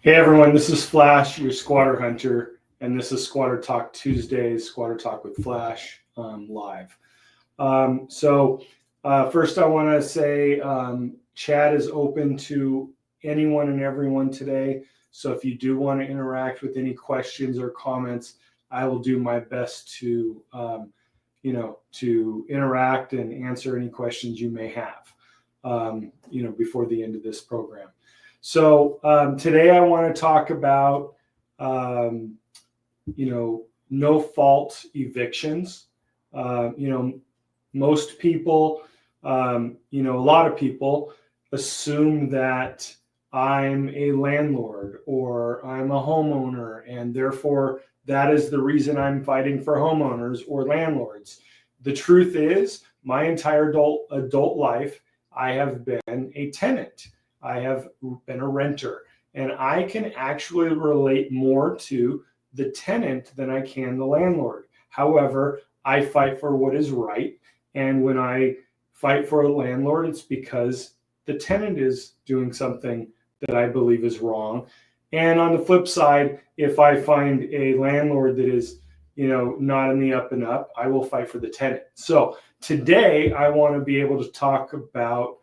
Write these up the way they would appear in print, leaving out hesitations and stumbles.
Hey everyone, this is Flash, your squatter hunter, and this is Squatter Talk Tuesdays, Squatter Talk with Flash live. First I want to say chat is open to anyone and everyone today. So if you do want to interact with any questions or comments, I will do my best to to interact and answer any questions you may have before the end of this program. So today I want to talk about, no fault evictions. Most people, a lot of people assume that I'm a landlord or I'm a homeowner, and therefore that is the reason I'm fighting for homeowners or landlords. The truth is, my entire adult life, I have been a tenant. I have been a renter, and I can actually relate more to the tenant than I can the landlord. However, I fight for what is right, and when I fight for a landlord, it's because the tenant is doing something that I believe is wrong. And on the flip side, if I find a landlord that is, not in the up and up, I will fight for the tenant. So today I want to be able to talk about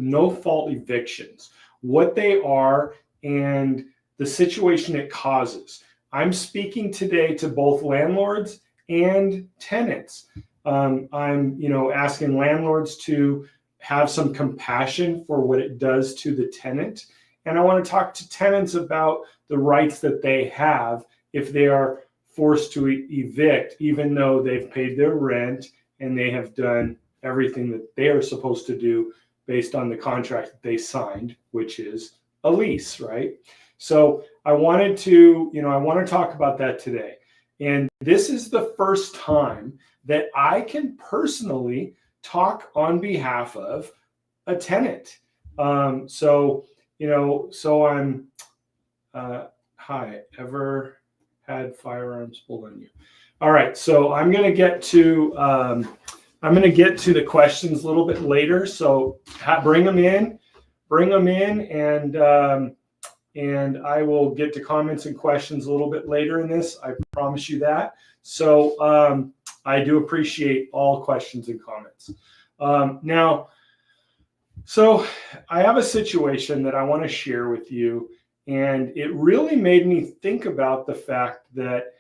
no fault evictions, what they are, and the situation it causes. I'm speaking today to both landlords and tenants. I'm, asking landlords to have some compassion for what it does to the tenant. And I want to talk to tenants about the rights that they have if they are forced to evict, even though they've paid their rent and they have done everything that they are supposed to do based on the contract that they signed, which is a lease, right? So I wanted to, I want to talk about that today. And this is the first time that I can personally talk on behalf of a tenant. So I'm, hi, ever had firearms pulled on you? All right, so I'm going to get to, the questions a little bit later. So bring them in, and I will get to comments and questions a little bit later in this. I promise you that. So I do appreciate all questions and comments. So I have a situation that I want to share with you, and it really made me think about the fact that,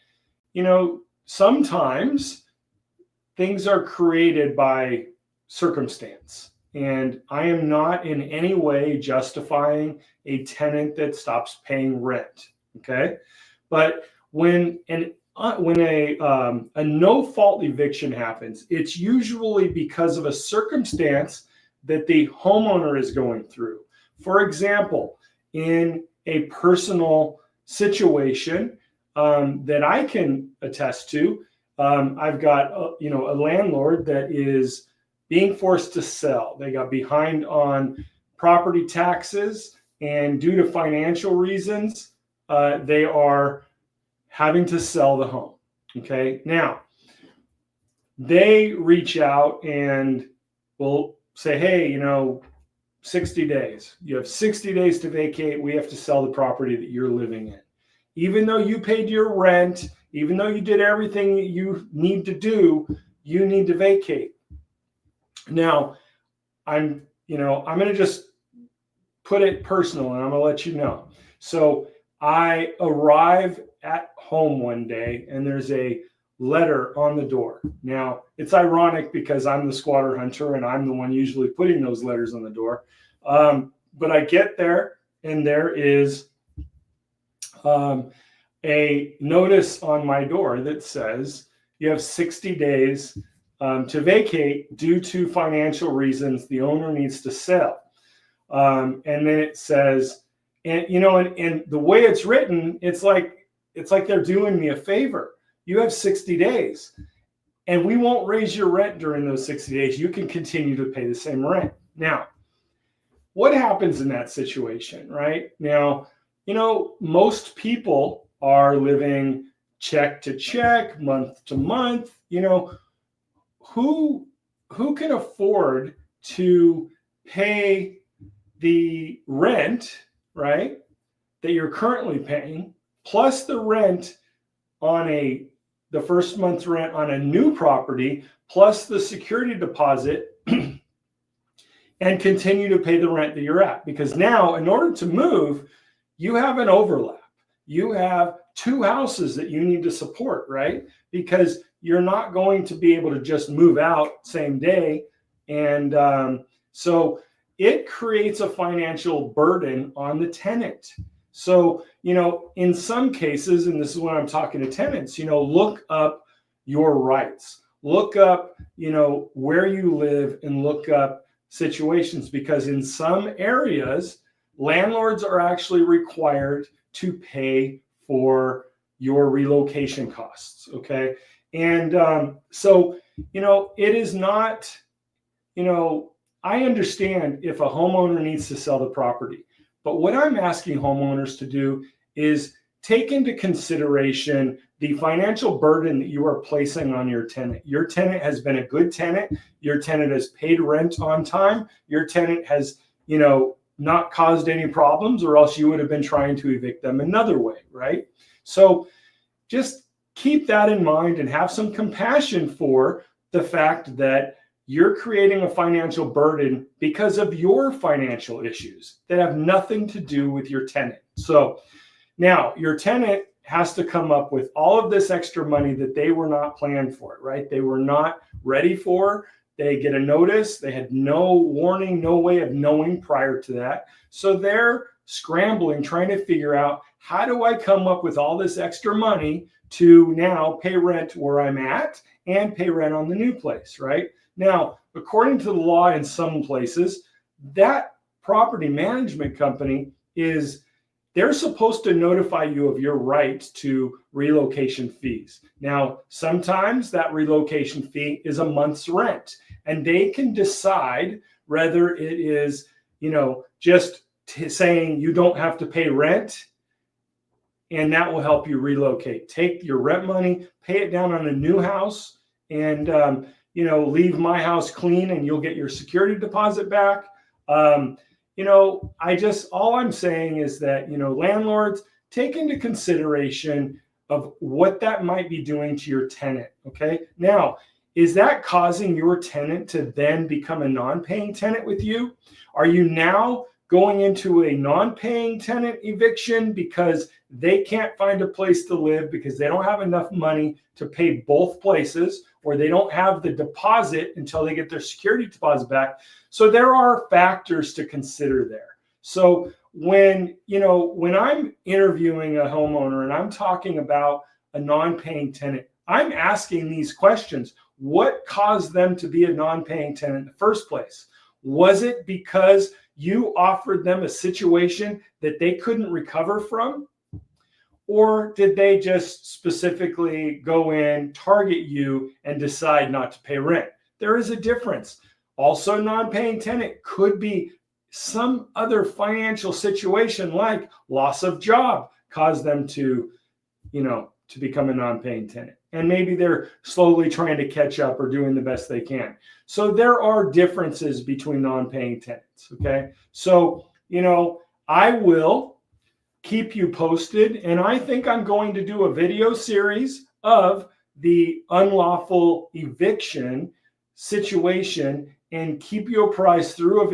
sometimes things are created by circumstance, and I am not in any way justifying a tenant that stops paying rent. Okay, but when a no fault eviction happens, it's usually because of a circumstance that the homeowner is going through. For example, in a personal situation that I can attest to, I've got a landlord that is being forced to sell. They got behind on property taxes, and due to financial reasons, they are having to sell the home. Okay, now they reach out and will say, hey, 60 days. You have 60 days to vacate. We have to sell the property that you're living in. Even though you paid your rent, even though you did everything that you need to do, you need to vacate. Now, I'm going to just put it personal, and I'm going to let you know. So I arrive at home one day, and there's a letter on the door. Now, it's ironic because I'm the squatter hunter, and I'm the one usually putting those letters on the door. But I get there, and there is a notice on my door that says you have 60 days to vacate due to financial reasons. The owner needs to sell. And then it says, and the way it's written, it's like they're doing me a favor. You have 60 days, and we won't raise your rent during those 60 days. You can continue to pay the same rent. Now, what happens in that situation, right? Now, most people are living check to check, month to month. Who can afford to pay the rent right, that you're currently paying, plus the rent on the first month's rent on a new property, plus the security deposit, and continue to pay the rent that you're at. Because now, in order to move, you have an overlap. You have two houses that you need to support, right? Because you're not going to be able to just move out same day. And so it creates a financial burden on the tenant. So, in some cases, and this is when I'm talking to tenants, look up your rights, look up, where you live, and look up situations, because in some areas, landlords are actually required to pay for your relocation costs. Okay. And so, it is not, I understand if a homeowner needs to sell the property, but what I'm asking homeowners to do is take into consideration the financial burden that you are placing on your tenant. Your tenant has been a good tenant. Your tenant has paid rent on time. Your tenant has, not caused any problems, or else you would have been trying to evict them another way, right? So just keep that in mind and have some compassion for the fact that you're creating a financial burden because of your financial issues that have nothing to do with your tenant. So now your tenant has to come up with all of this extra money that they were not planned for, right? They were not ready for. They get a notice. They had no warning, no way of knowing prior to that. So they're scrambling, trying to figure out, how do I come up with all this extra money to now pay rent where I'm at and pay rent on the new place, right? Now, according to the law in some places, that property management company they're supposed to notify you of your right to relocation fees. Now, sometimes that relocation fee is a month's rent, and they can decide whether it is, just saying you don't have to pay rent, and that will help you relocate. Take your rent money, pay it down on a new house, and leave my house clean, and you'll get your security deposit back. All I'm saying is that, landlords, take into consideration of what that might be doing to your tenant. Okay. Now, is that causing your tenant to then become a non-paying tenant with you? Are you now going into a non-paying tenant eviction because they can't find a place to live because they don't have enough money to pay both places, or they don't have the deposit until they get their security deposit back? So there are factors to consider there. So when I'm interviewing a homeowner and I'm talking about a non-paying tenant, I'm asking these questions. What caused them to be a non-paying tenant in the first place? Was it because you offered them a situation that they couldn't recover from? Or did they just specifically go in, target you, and decide not to pay rent? There is a difference. Also, non-paying tenant could be some other financial situation, like loss of job caused them to become a non-paying tenant. And maybe they're slowly trying to catch up or doing the best they can. So there are differences between non-paying tenants. Okay. So, I will keep you posted. And I think I'm going to do a video series of the unlawful eviction situation and keep you apprised through a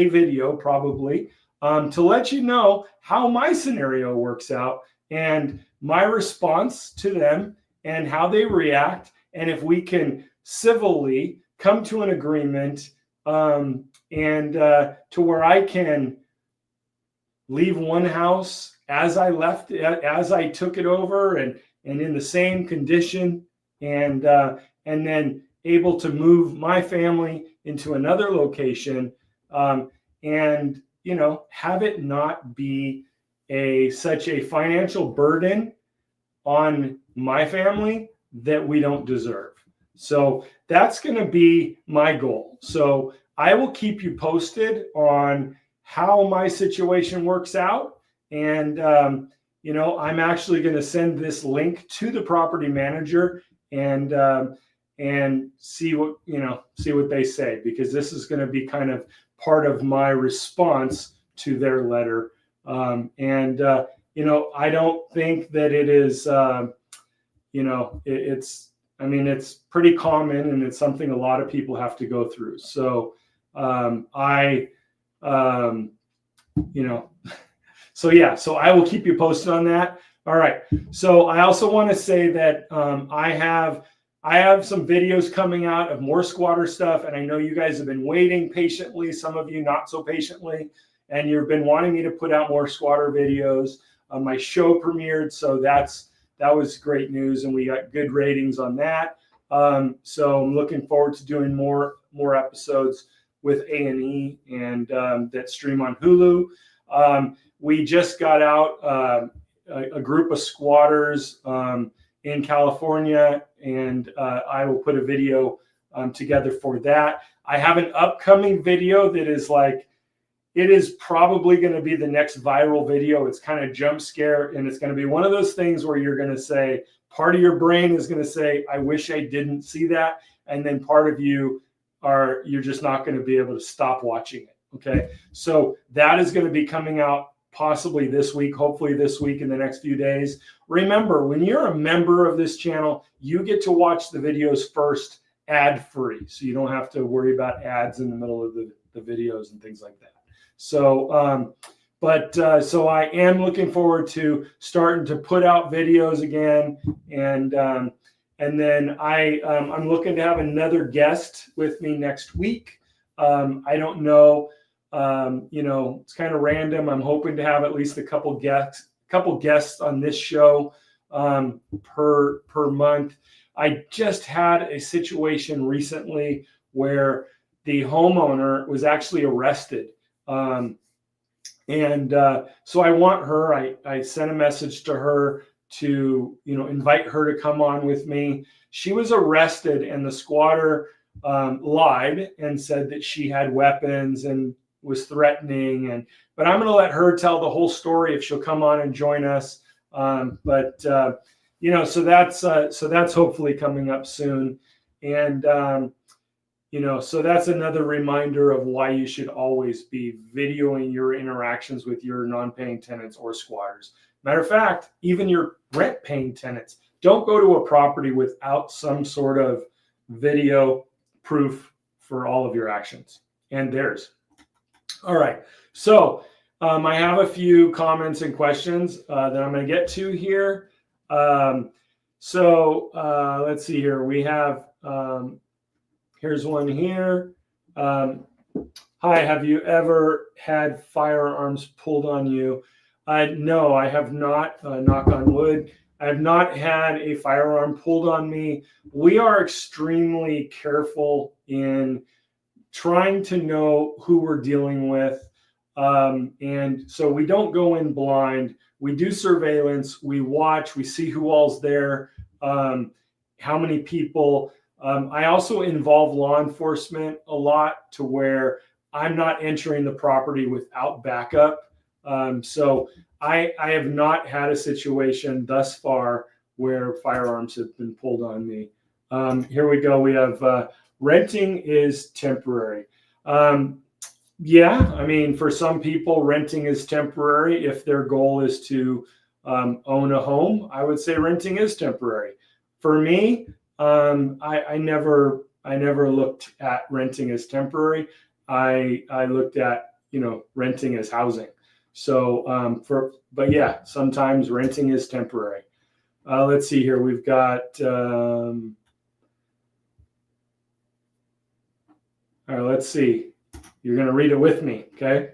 video probably, to let you know how my scenario works out and my response to them and how they react, and if we can civilly come to an agreement, and to where I can leave one house as I left, as I took it over, and in the same condition, and then able to move my family into another location, and have it not be such a financial burden on my family that we don't deserve. So that's going to be my goal. So I will keep you posted on how my situation works out. And, I'm actually going to send this link to the property manager and see what they say, because this is going to be kind of part of my response to their letter. I don't think that it is, it's pretty common, and it's something a lot of people have to go through. So so I will keep you posted on that. All right. So I also want to say that I have some videos coming out of more squatter stuff, and I know you guys have been waiting patiently, some of you not so patiently, and you've been wanting me to put out more squatter videos. My show premiered, so that was great news, and we got good ratings on that. So I'm looking forward to doing more episodes with A&E and that stream on Hulu. We just got out a group of squatters in California, and I will put a video together for that. I have an upcoming video that is it is probably going to be the next viral video. It's kind of jump scare, and it's going to be one of those things where you're going to say, part of your brain is going to say, I wish I didn't see that. And then part of you're just not going to be able to stop watching it. Okay. So that is going to be coming out possibly this week, hopefully this week in the next few days. Remember, when you're a member of this channel, you get to watch the videos first ad-free. So you don't have to worry about ads in the middle of the videos and things like that. So, so I am looking forward to starting to put out videos again. And then I'm looking to have another guest with me next week. I don't know, it's kind of random. I'm hoping to have at least a couple guests on this show per month. I just had a situation recently where the homeowner was actually arrested. So I want her, I sent a message to her to, invite her to come on with me. She was arrested, and the squatter lied and said that she had weapons and was threatening. But I'm going to let her tell the whole story if she'll come on and join us. So that's hopefully coming up soon. And, so that's another reminder of why you should always be videoing your interactions with your non-paying tenants or squatters. Matter of fact, even your rent-paying tenants. Don't go to a property without some sort of video proof for all of your actions and theirs. All right. So I have a few comments and questions that I'm going to get to here. Let's see here. We have... here's one here. Hi, have you ever had firearms pulled on you? No, I have not. Knock on wood. I have not had a firearm pulled on me. We are extremely careful in trying to know who we're dealing with. And so we don't go in blind. We do surveillance. We watch. We see who all's there, how many people. I also involve law enforcement a lot to where I'm not entering the property without backup. So I have not had a situation thus far where firearms have been pulled on me. Here we go. We have renting is temporary. Yeah, I mean, for some people, renting is temporary. If their goal is to own a home, I would say renting is temporary. For me, I never looked at renting as temporary. I looked at, renting as housing. So, but yeah, sometimes renting is temporary. Let's see here. We've got, all right, let's see. You're going to read it with me. Okay.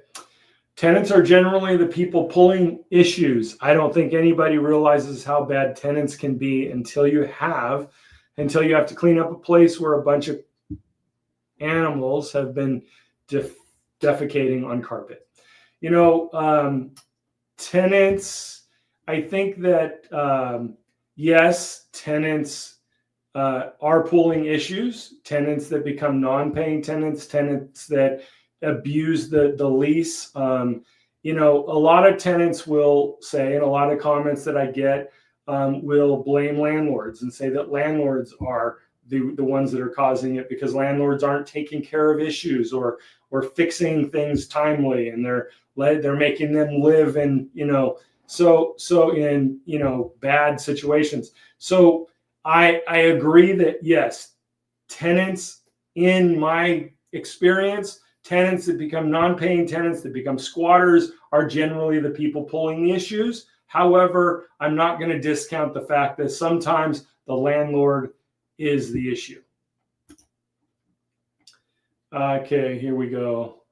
Tenants are generally the people pulling issues. I don't think anybody realizes how bad tenants can be until you have to clean up a place where a bunch of animals have been defecating on carpet. Tenants, I think that, yes, tenants are pulling issues, tenants that become non-paying tenants, tenants that abuse the lease. A lot of tenants will say, and a lot of comments that I get will blame landlords and say that landlords are the ones that are causing it, because landlords aren't taking care of issues or fixing things timely, and they're making them live in, so in, bad situations. So I agree that, yes, tenants, in my experience, tenants that become non-paying tenants, that become squatters, are generally the people pulling the issues. However, I'm not going to discount the fact that sometimes the landlord is the issue. Okay, here we go.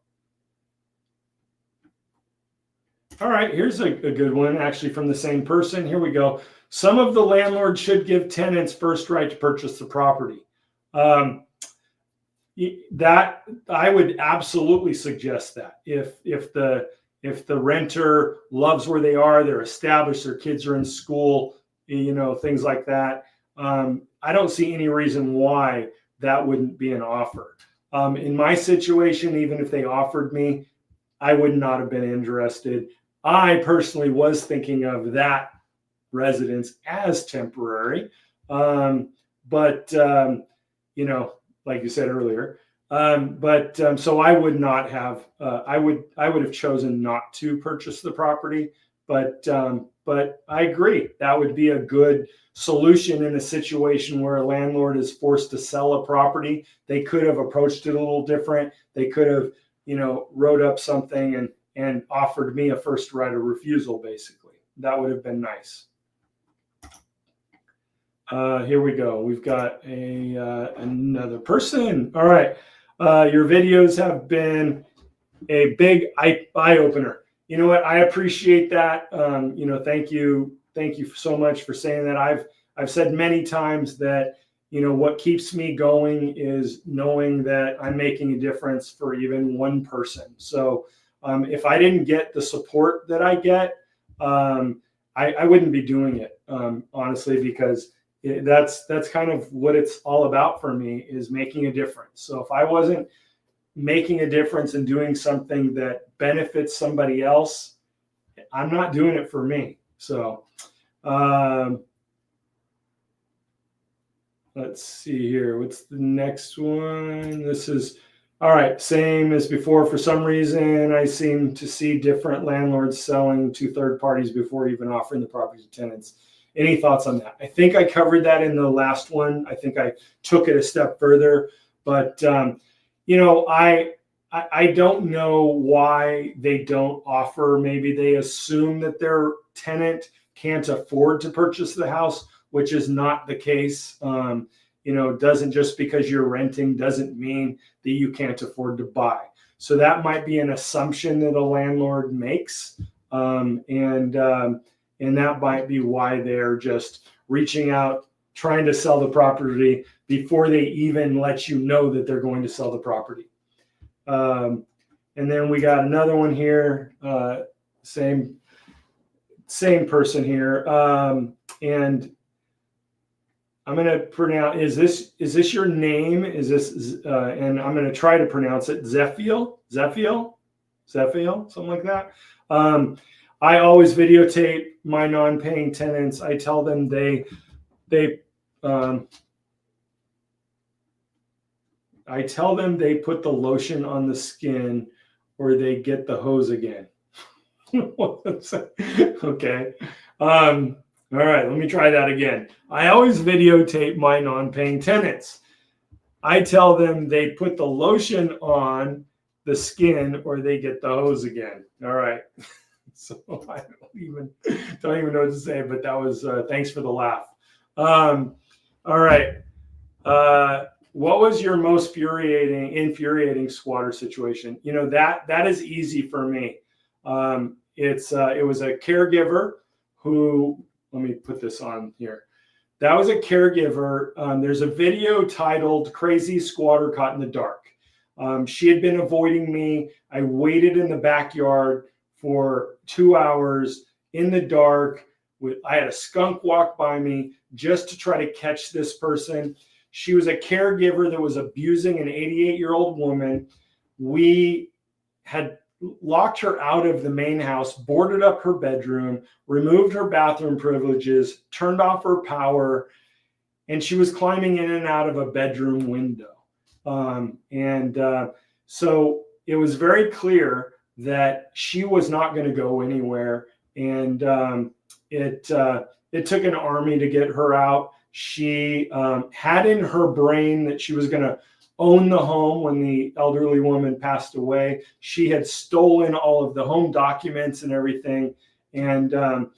All right, here's a good one, actually, from the same person. Here we go. Some of the landlords should give tenants first right to purchase the property. That I would absolutely suggest that if the renter loves where they are, they're established, their kids are in school, things like that. I don't see any reason why that wouldn't be an offer. In my situation, even if they offered me, I would not have been interested. I personally was thinking of that residence as temporary, but like you said earlier, so I would not have. I would have chosen not to purchase the property, but I agree that would be a good solution in a situation where a landlord is forced to sell a property. They could have approached it a little different. They could have, wrote up something and offered me a first right of refusal. Basically, that would have been nice. Here we go. We've got another person. All right. Your videos have been a big eye opener. You know what? I appreciate that. Thank you. Thank you so much for saying that. I've said many times that, what keeps me going is knowing that I'm making a difference for even one person. So if I didn't get the support that I get, I wouldn't be doing it, honestly, because that's kind of what it's all about for me, is making a difference. So if I wasn't making a difference and doing something that benefits somebody else, I'm not doing it for me. So let's see here. What's the next one? This is, all right, same as before. For some reason, I seem to see different landlords selling to third parties before even offering the property to tenants. Any thoughts on that? I think I covered that in the last one. I think I took it a step further, but I don't know why they don't offer. Maybe they assume that their tenant can't afford to purchase the house, which is not the case. Doesn't, just because you're renting doesn't mean that you can't afford to buy. So that might be an assumption that a landlord makes. And that might be why they're just reaching out, trying to sell the property before they even let you know that they're going to sell the property. And then we got another one here, same person here. And I'm going to pronounce, is this your name? Is this, and I'm going to try to pronounce it Zephiel, something like that. I always videotape my non-paying tenants. I tell them they put the lotion on the skin or they get the hose again. Okay. All right, let me try that again. I always videotape my non-paying tenants. I tell them they put the lotion on the skin or they get the hose again. All right. So I don't even know what to say, but that was, thanks for the laugh. All right. What was your most infuriating squatter situation? That is easy for me. It was a caregiver who, let me put this on here. That was a caregiver. There's a video titled "Crazy Squatter Caught in the Dark." She had been avoiding me. I waited in the backyard for 2 hours in the dark. I had a skunk walk by me just to try to catch this person. She was a caregiver that was abusing an 88-year-old woman. We had locked her out of the main house, boarded up her bedroom, removed her bathroom privileges, turned off her power. and she was climbing in and out of a bedroom window. So it was very clear that she was not going to go anywhere. And it took an army to get her out. She had in her brain that she was going to own the home when the elderly woman passed away. She had stolen all of the home documents and everything. And that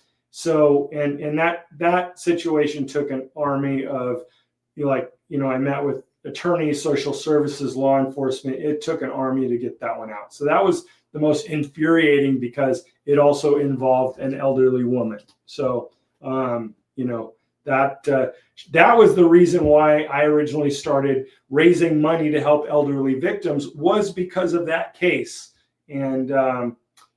situation took an army of, I met with attorneys, social services, law enforcement. It took an army to get that one out. So that was the most infuriating because it also involved an elderly woman. So, that was the reason why I originally started raising money to help elderly victims, was because of that case. And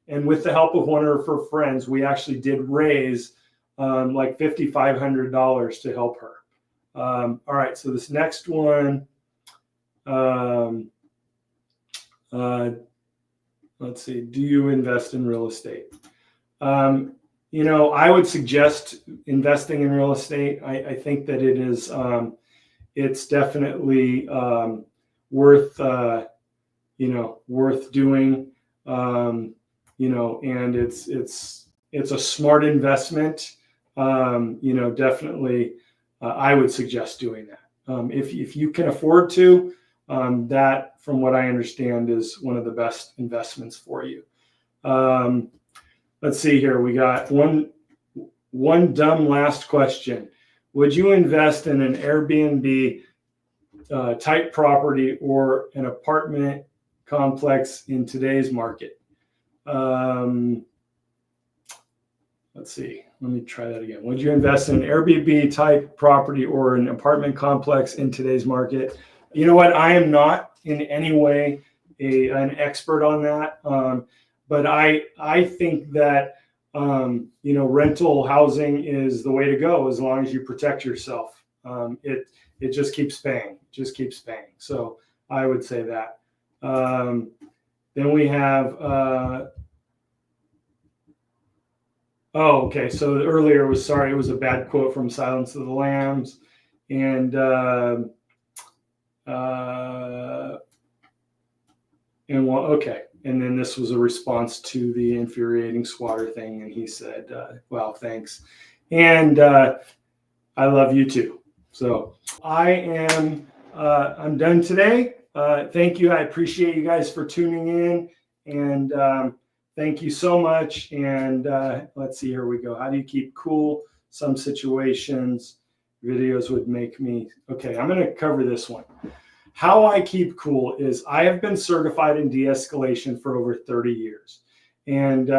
with the help of one of her friends, we actually did raise like $5,500 to help her. All right, so this next one, let's see, do you invest in real estate? I would suggest investing in real estate. I think that it is, it's definitely worth doing, and it's a smart investment. Definitely, I would suggest doing that. If you can afford to, that, from what I understand, is one of the best investments for you. Let's see here. We got one dumb last question. Would you invest in an Airbnb type property or an apartment complex in today's market? Let's see. Let me try that again. Would you invest in an Airbnb type property or an apartment complex in today's market? You know what? I am not in any way an expert on that. But I think that, rental housing is the way to go as long as you protect yourself. It just keeps paying, So I would say that. Then we have, okay. So earlier was, sorry, it was a bad quote from Silence of the Lambs. And okay. And then this was a response to the infuriating squatter thing. And he said, well, thanks. And I love you too. So I'm done today. Thank you. I appreciate you guys for tuning in. And thank you so much. And let's see, here we go. How do you keep cool? Some situations, videos would make me. Okay, I'm going to cover this one. How I keep cool is I have been certified in de-escalation for over 30 years. And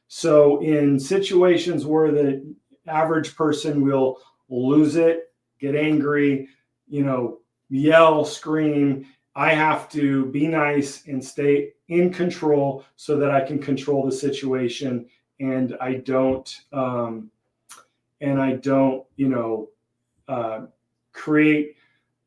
so in situations where the average person will lose it, get angry, yell, scream, I have to be nice and stay in control so that I can control the situation, and I don't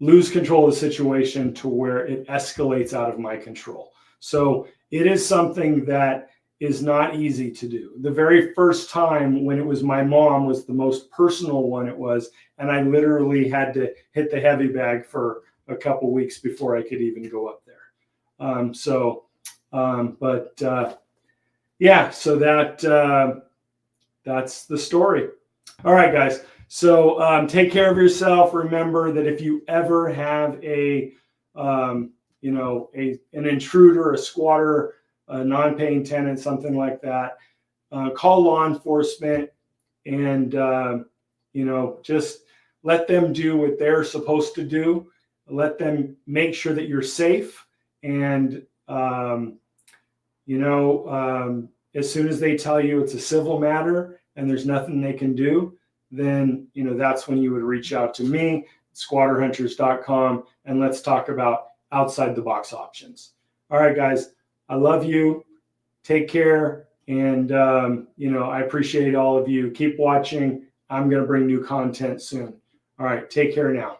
lose control of the situation to where it escalates out of my control. So it is something that is not easy to do. The very first time when it was my mom was the most personal one it was, and I literally had to hit the heavy bag for a couple weeks before I could even go up there. So that's the story. All right, guys. So take care of yourself. Remember that if you ever have an intruder, a squatter, a non-paying tenant, something like that, call law enforcement and just let them do what they're supposed to do. Let them make sure that you're safe. And as soon as they tell you it's a civil matter and there's nothing they can do, then that's when you would reach out to me, squatterhunters.com, and let's talk about outside the box options. All right, guys, I love you. Take care. And, I appreciate all of you. Keep watching. I'm going to bring new content soon. All right, take care now.